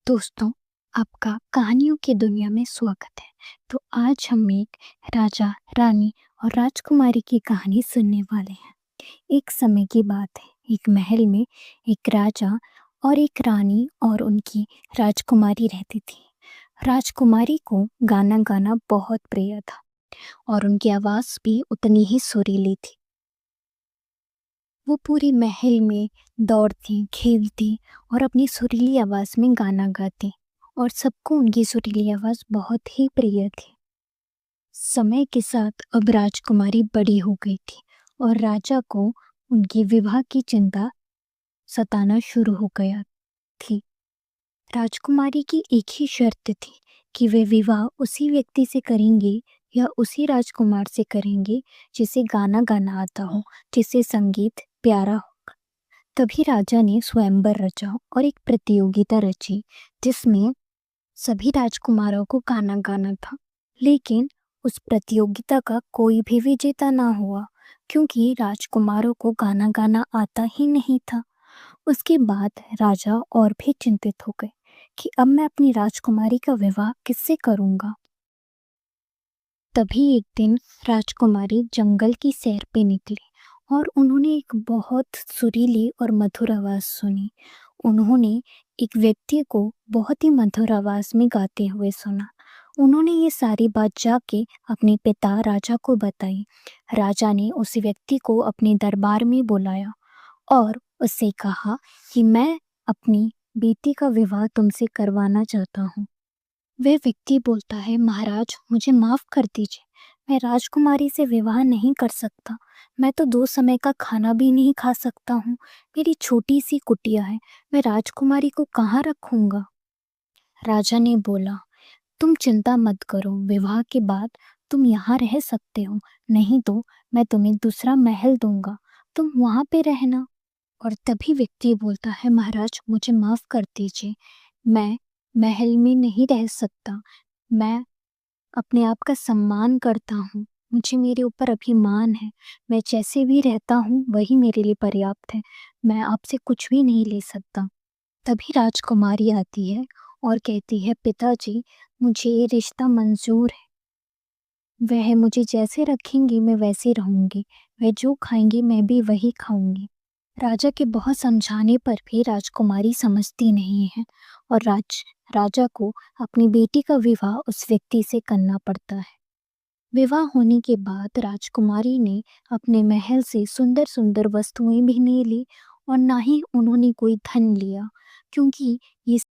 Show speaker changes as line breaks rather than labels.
दोस्तों, आपका कहानियों की दुनिया में स्वागत है। तो आज हम एक राजा, रानी और राजकुमारी की कहानी सुनने वाले हैं। एक समय की बात है, एक महल में एक राजा और एक रानी और उनकी राजकुमारी रहती थी। राजकुमारी को गाना गाना बहुत प्रिय था और उनकी आवाज़ भी उतनी ही सुरीली थी। वो पूरे महल में दौड़ती, खेलती और अपनी सुरीली आवाज़ में गाना गाती और सबको उनकी सुरीली आवाज़ बहुत ही प्रिय थी। समय के साथ अब राजकुमारी बड़ी हो गई थी और राजा को उनके विवाह की चिंता सताना शुरू हो गया थी। राजकुमारी की एक ही शर्त थी कि वे विवाह उसी व्यक्ति से करेंगे या उसी राजकुमार से करेंगे जिसे गाना गाना आता हो, जिसे संगीत प्यारा हो। तभी राजा ने स्वयंवर रचा और एक प्रतियोगिता रची जिसमें सभी राजकुमारों को गाना गाना था। लेकिन उस प्रतियोगिता का कोई भी विजेता ना हुआ क्योंकि राजकुमारों को गाना गाना आता ही नहीं था। उसके बाद राजा और भी चिंतित हो गए कि अब मैं अपनी राजकुमारी का विवाह किससे करूंगा। तभी एक दिन राजकुमारी जंगल की सैर पे निकली और उन्होंने एक बहुत सुरीली और मधुर आवाज़ सुनी। उन्होंने एक व्यक्ति को बहुत ही मधुर आवाज़ में गाते हुए सुना। उन्होंने ये सारी बात जाके अपने पिता राजा को बताई। राजा ने उस व्यक्ति को अपने दरबार में बुलाया और उससे कहा कि मैं अपनी बेटी का विवाह तुमसे करवाना चाहता हूँ। वह व्यक्ति बोलता है, महाराज मुझे माफ़ कर दीजिए, मैं राजकुमारी से विवाह नहीं कर सकता। मैं तो 2 समय का खाना भी नहीं खा सकता हूँ। मेरी छोटी सी कुटिया है, मैं राजकुमारी को कहाँ रखूँगा? राजा ने बोला, तुम चिंता मत करो, विवाह के बाद तुम यहाँ रह सकते हो, नहीं तो मैं तुम्हें दूसरा महल दूँगा, तुम वहाँ पे रहना। और तभी व्यक्ति बोलता है, महाराज मुझे माफ़ कर दीजिए, मैं महल में नहीं रह सकता। मैं अपने आप का सम्मान करता हूँ, मुझे मेरे ऊपर अभिमान है। मैं जैसे भी रहता हूँ वही मेरे लिए पर्याप्त है। मैं आपसे कुछ भी नहीं ले सकता। तभी राजकुमारी आती है और कहती है, पिताजी मुझे ये रिश्ता मंज़ूर है। वह मुझे जैसे रखेंगे मैं वैसे रहूँगी। वह जो खाएँगी मैं भी वही खाऊँगी। राजा के बहुत समझाने पर भी राजकुमारी समझती नहीं है और राजा को अपनी बेटी का विवाह उस व्यक्ति से करना पड़ता है। विवाह होने के बाद राजकुमारी ने अपने महल से सुंदर-सुंदर वस्तुएं भी नहीं ली और ना ही उन्होंने कोई धन लिया क्योंकि ये